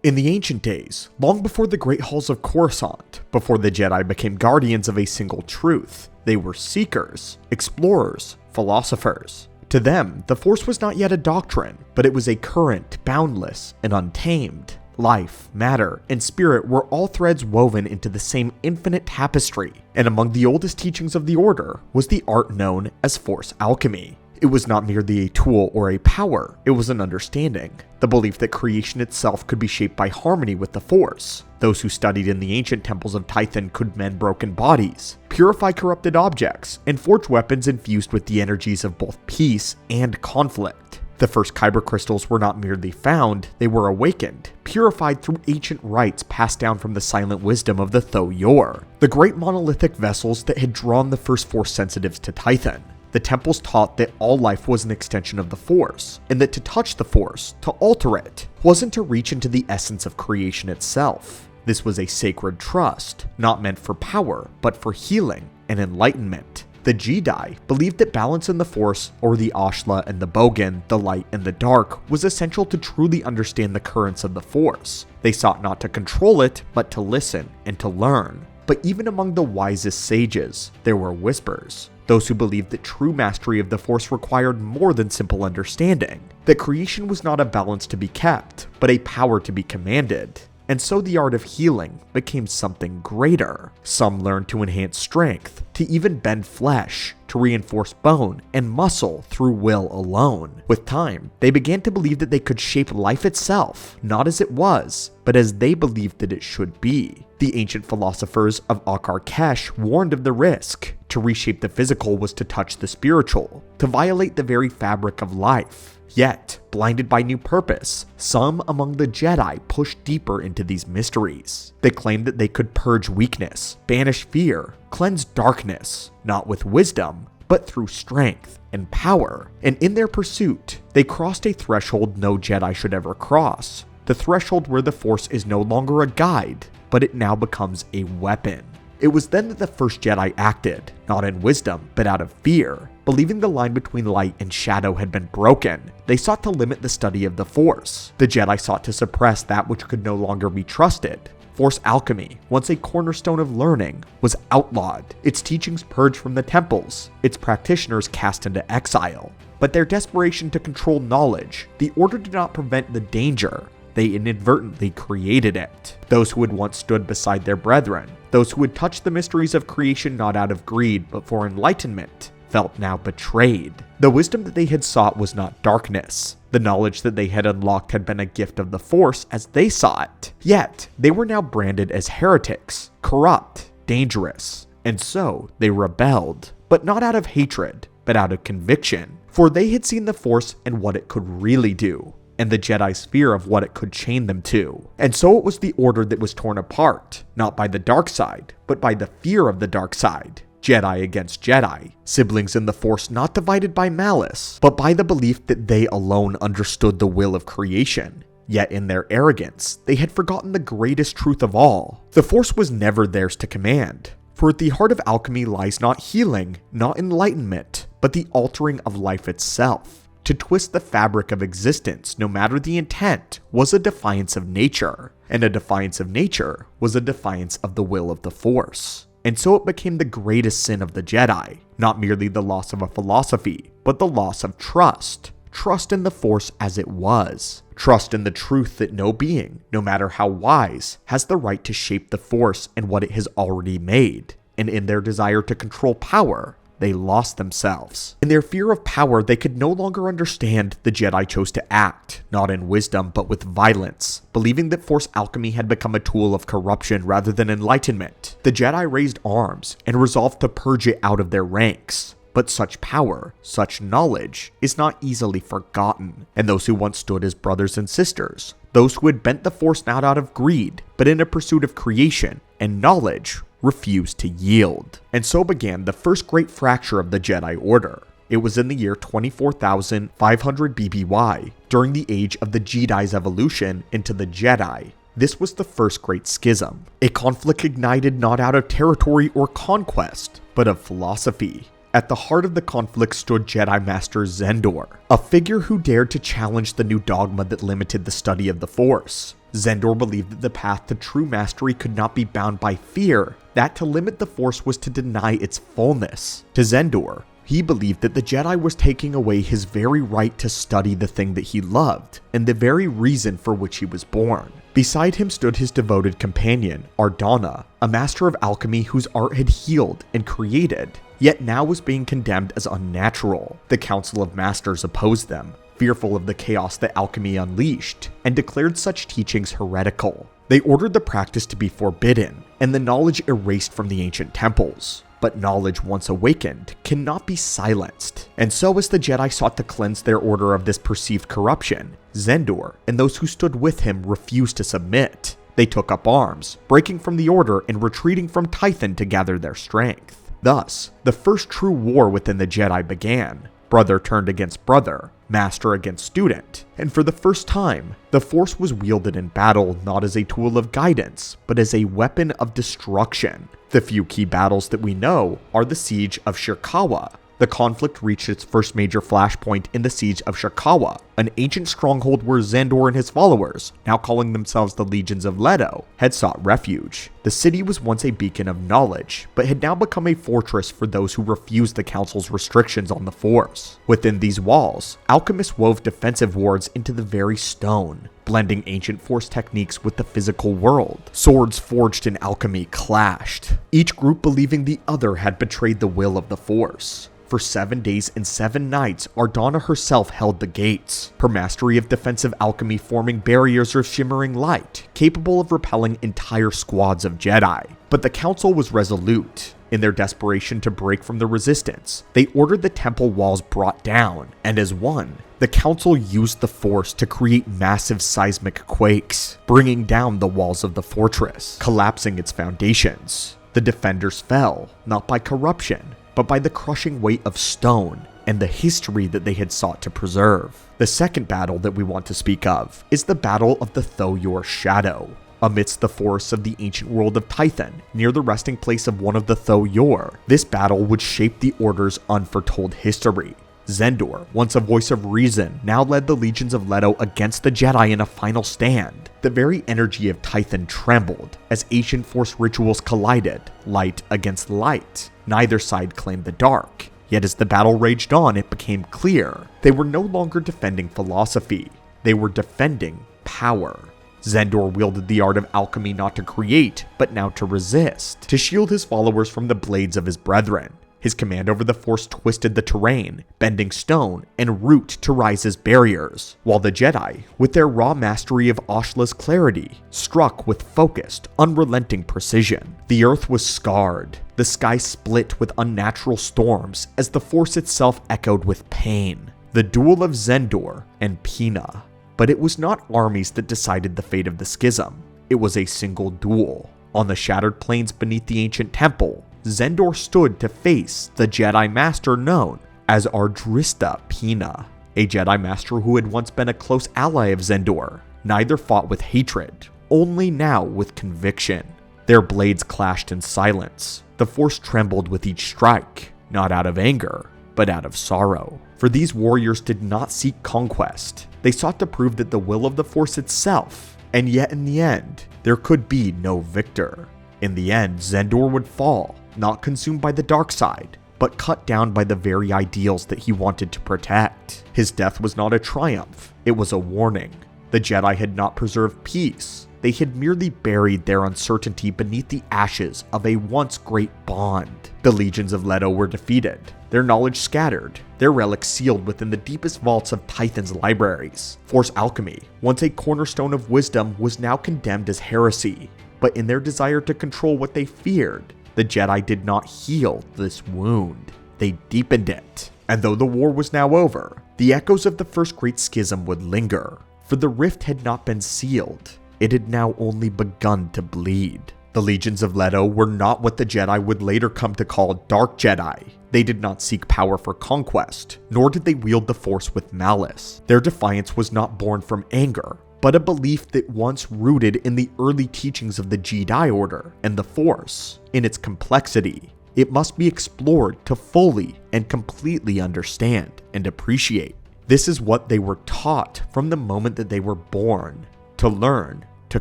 In the ancient days, long before the Great Halls of Coruscant, before the Jedi became guardians of a single truth, they were seekers, explorers, philosophers. To them, the Force was not yet a doctrine, but it was a current, boundless, and untamed. Life, matter, and spirit were all threads woven into the same infinite tapestry, and among the oldest teachings of the Order was the art known as Force Alchemy. It was not merely a tool or a power, it was an understanding, the belief that creation itself could be shaped by harmony with the Force. Those who studied in the ancient temples of Tython could mend broken bodies, purify corrupted objects, and forge weapons infused with the energies of both peace and conflict. The first kyber crystals were not merely found, they were awakened, purified through ancient rites passed down from the silent wisdom of the Th Yors, the great monolithic vessels that had drawn the first Force sensitives to Tython. The temples taught that all life was an extension of the Force, and that to touch the Force, to alter it, wasn't to reach into the essence of creation itself. This was a sacred trust, not meant for power, but for healing and enlightenment. The Jedi believed that balance in the Force, or the Ashla and the Bogan, the light and the dark, was essential to truly understand the currents of the Force. They sought not to control it, but to listen and to learn. But even among the wisest sages, there were whispers. Those who believed that true mastery of the Force required more than simple understanding, that creation was not a balance to be kept, but a power to be commanded. And so the art of healing became something greater. Some learned to enhance strength, to even bend flesh, to reinforce bone and muscle through will alone. With time, they began to believe that they could shape life itself, not as it was, but as they believed that it should be. The ancient philosophers of Akar-Kesh warned of the risk. To reshape the physical was to touch the spiritual, to violate the very fabric of life. Yet, blinded by new purpose, some among the Jedi pushed deeper into these mysteries. They claimed that they could purge weakness, banish fear, cleanse darkness, not with wisdom, but through strength and power. And in their pursuit, they crossed a threshold no Jedi should ever cross. The threshold where the Force is no longer a guide, but it now becomes a weapon. It was then that the first Jedi acted, not in wisdom, but out of fear. Believing the line between light and shadow had been broken, they sought to limit the study of the Force. The Jedi sought to suppress that which could no longer be trusted. Force alchemy, once a cornerstone of learning, was outlawed, its teachings purged from the temples, its practitioners cast into exile. But their desperation to control knowledge, the Order did not prevent the danger. They inadvertently created it. Those who had once stood beside their brethren, those who had touched the mysteries of creation not out of greed but for enlightenment, felt now betrayed. The wisdom that they had sought was not darkness. The knowledge that they had unlocked had been a gift of the Force as they saw it. Yet, they were now branded as heretics, corrupt, dangerous. And so, they rebelled. But not out of hatred, but out of conviction. For they had seen the Force and what it could really do, and the Jedi's fear of what it could chain them to. And so it was the Order that was torn apart, not by the dark side, but by the fear of the dark side. Jedi against Jedi, siblings in the Force not divided by malice, but by the belief that they alone understood the will of creation. Yet in their arrogance, they had forgotten the greatest truth of all. The Force was never theirs to command. For at the heart of alchemy lies not healing, not enlightenment, but the altering of life itself. To twist the fabric of existence, no matter the intent, was a defiance of nature. And a defiance of nature was a defiance of the will of the Force. And so it became the greatest sin of the Jedi, not merely the loss of a philosophy, but the loss of trust. Trust in the Force as it was. Trust in the truth that no being, no matter how wise, has the right to shape the Force and what it has already made. And in their desire to control power, they lost themselves. In their fear of power, they could no longer understand. The Jedi chose to act, not in wisdom, but with violence, believing that Force alchemy had become a tool of corruption rather than enlightenment. The Jedi raised arms and resolved to purge it out of their ranks. But such power, such knowledge, is not easily forgotten. And those who once stood as brothers and sisters, those who had bent the Force not out of greed, but in a pursuit of creation and knowledge, refused to yield. And so began the first great fracture of the Jedi Order. It was in the year 24,500 BBY, during the age of the Jedi's evolution into the Jedi. This was the first great schism, a conflict ignited not out of territory or conquest, but of philosophy. At the heart of the conflict stood Jedi Master Zenor, a figure who dared to challenge the new dogma that limited the study of the Force. Zenor believed that the path to true mastery could not be bound by fear, that to limit the Force was to deny its fullness. To Zenor, he believed that the Jedi was taking away his very right to study the thing that he loved, and the very reason for which he was born. Beside him stood his devoted companion, Ardana, a master of alchemy whose art had healed and created, yet now was being condemned as unnatural. The Council of Masters opposed them, fearful of the chaos that alchemy unleashed, and declared such teachings heretical. They ordered the practice to be forbidden, and the knowledge erased from the ancient temples. But knowledge once awakened cannot be silenced, and so as the Jedi sought to cleanse their order of this perceived corruption, Zenor and those who stood with him refused to submit. They took up arms, breaking from the order and retreating from Tython to gather their strength. Thus, the first true war within the Jedi began. Brother turned against brother, master against student, and for the first time, the Force was wielded in battle not as a tool of guidance, but as a weapon of destruction. The few key battles that we know are the Siege of Shirkawa. The conflict reached its first major flashpoint in the Siege of Shirkawa, an ancient stronghold where Zenor and his followers, now calling themselves the Legions of Leto, had sought refuge. The city was once a beacon of knowledge, but had now become a fortress for those who refused the Council's restrictions on the Force. Within these walls, alchemists wove defensive wards into the very stone, blending ancient Force techniques with the physical world. Swords forged in alchemy clashed, each group believing the other had betrayed the will of the Force. For 7 days and 7 nights, Ardana herself held the gates, her mastery of defensive alchemy forming barriers of shimmering light, capable of repelling entire squads of Jedi. But the Council was resolute. In their desperation to break from the resistance, they ordered the temple walls brought down, and as one, the Council used the Force to create massive seismic quakes, bringing down the walls of the fortress, collapsing its foundations. The defenders fell, not by corruption, but by the crushing weight of stone and the history that they had sought to preserve. The second battle that we want to speak of is the Battle of the Th Yors shadow. Amidst the forests of the ancient world of Tython, near the resting place of one of the Th Yors, this battle would shape the Order's unforetold history. Zenor, once a voice of reason, now led the legions of Leto against the Jedi in a final stand. The very energy of Tython trembled as ancient Force rituals collided, light against light. Neither side claimed the dark. Yet as the battle raged on, it became clear they were no longer defending philosophy. They were defending power. Zenor wielded the art of alchemy not to create, but now to resist, to shield his followers from the blades of his brethren. His command over the Force twisted the terrain, bending stone and root to rise as barriers, while the Jedi, with their raw mastery of Ashla's clarity, struck with focused, unrelenting precision. The earth was scarred, the sky split with unnatural storms as the Force itself echoed with pain. The duel of Zenor and Pina. But it was not armies that decided the fate of the Schism. It was a single duel. On the shattered plains beneath the ancient temple, Zenor stood to face the Jedi Master known as Ardrista Pina, a Jedi Master who had once been a close ally of Zenor. Neither fought with hatred, only now with conviction. Their blades clashed in silence. The Force trembled with each strike, not out of anger, but out of sorrow. For these warriors did not seek conquest. They sought to prove that the will of the Force itself, and yet in the end, there could be no victor. In the end, Zenor would fall, not consumed by the dark side, but cut down by the very ideals that he wanted to protect. His death was not a triumph, it was a warning. The Jedi had not preserved peace. They had merely buried their uncertainty beneath the ashes of a once great bond. The legions of Leto were defeated, their knowledge scattered, their relics sealed within the deepest vaults of Tython's libraries. Force alchemy, once a cornerstone of wisdom, was now condemned as heresy. But in their desire to control what they feared, the Jedi did not heal this wound. They deepened it. And though the war was now over, the echoes of the first great schism would linger. For the rift had not been sealed. It had now only begun to bleed. The legions of Leto were not what the Jedi would later come to call Dark Jedi. They did not seek power for conquest, nor did they wield the Force with malice. Their defiance was not born from anger, but a belief that once rooted in the early teachings of the Jedi Order and the Force. In its complexity, it must be explored to fully and completely understand and appreciate. This is what they were taught from the moment that they were born, to learn, to to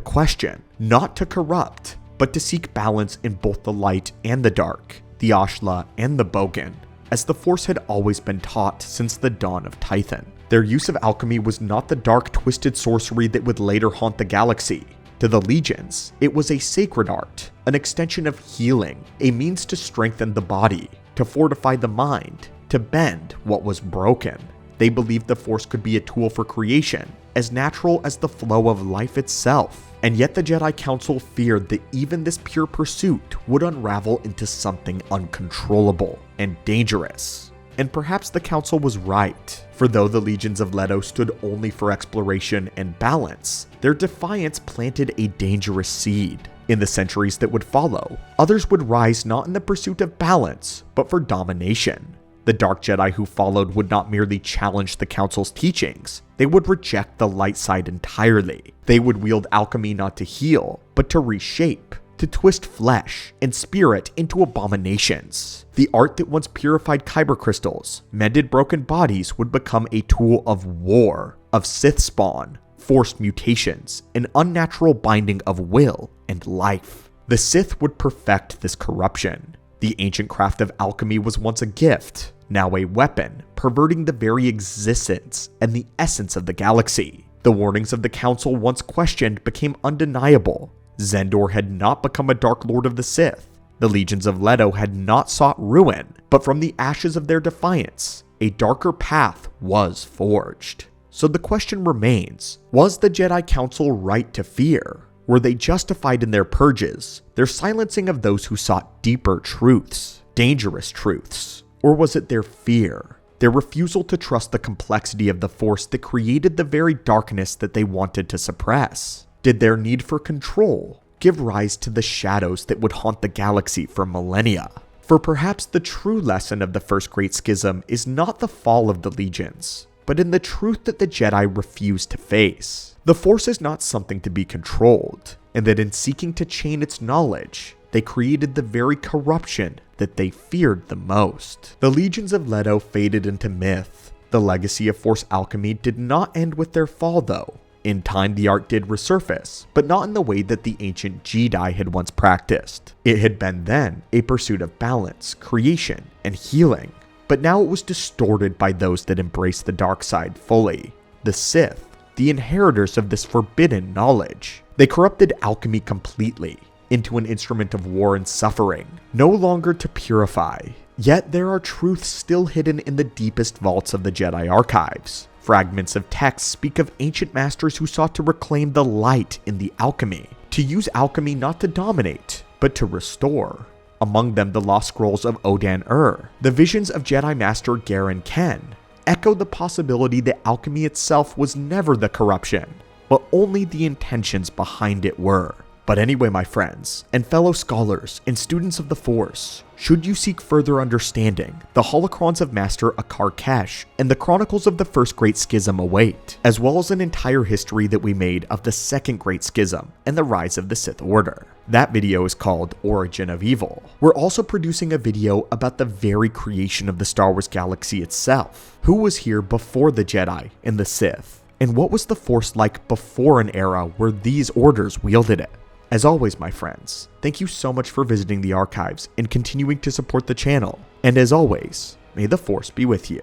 question, not to corrupt, but to seek balance in both the light and the dark, the Ashla and the Bogan, as the Force had always been taught since the dawn of Tython. Their use of alchemy was not the dark, twisted sorcery that would later haunt the galaxy. To the Legions, it was a sacred art, an extension of healing, a means to strengthen the body, to fortify the mind, to bend what was broken. They believed the Force could be a tool for creation, as natural as the flow of life itself. And yet the Jedi Council feared that even this pure pursuit would unravel into something uncontrollable and dangerous. And perhaps the Council was right, for though the legions of Leto stood only for exploration and balance, their defiance planted a dangerous seed. In the centuries that would follow, others would rise not in the pursuit of balance, but for domination. The Dark Jedi who followed would not merely challenge the Council's teachings, they would reject the light side entirely. They would wield alchemy not to heal, but to reshape, to twist flesh and spirit into abominations. The art that once purified kyber crystals, mended broken bodies, would become a tool of war, of Sith spawn, forced mutations, an unnatural binding of will and life. The Sith would perfect this corruption. The ancient craft of alchemy was once a gift, now a weapon, perverting the very existence and the essence of the galaxy. The warnings of the Council, once questioned, became undeniable. Zenor had not become a Dark Lord of the Sith. The legions of Leto had not sought ruin, but from the ashes of their defiance, a darker path was forged. So the question remains, was the Jedi Council right to fear? Were they justified in their purges, their silencing of those who sought deeper truths, dangerous truths? Or was it their fear, their refusal to trust the complexity of the Force that created the very darkness that they wanted to suppress? Did their need for control give rise to the shadows that would haunt the galaxy for millennia? For perhaps the true lesson of the First Great Schism is not the fall of the legions, but in the truth that the Jedi refused to face. The Force is not something to be controlled, and that in seeking to chain its knowledge, they created the very corruption that they feared the most. The legions of Leto faded into myth. The legacy of Force alchemy did not end with their fall though. In time, the art did resurface, but not in the way that the ancient Jedi had once practiced. It had been then a pursuit of balance, creation, and healing, but now it was distorted by those that embraced the dark side fully. The Sith, the inheritors of this forbidden knowledge. They corrupted alchemy completely, into an instrument of war and suffering, no longer to purify. Yet there are truths still hidden in the deepest vaults of the Jedi archives. Fragments of texts speak of ancient masters who sought to reclaim the light in the alchemy, to use alchemy not to dominate, but to restore. Among them, the lost scrolls of Odan-Ur, the visions of Jedi Master Garen Ken, echo the possibility that alchemy itself was never the corruption, but only the intentions behind it were. But anyway, my friends, and fellow scholars and students of the Force, should you seek further understanding, the holocrons of Master Akar Kesh and the chronicles of the First Great Schism await, as well as an entire history that we made of the Second Great Schism and the rise of the Sith Order. That video is called Origin of Evil. We're also producing a video about the very creation of the Star Wars galaxy itself. Who was here before the Jedi and the Sith? And what was the Force like before an era where these orders wielded it? As always, my friends, thank you so much for visiting the archives and continuing to support the channel. And as always, may the Force be with you.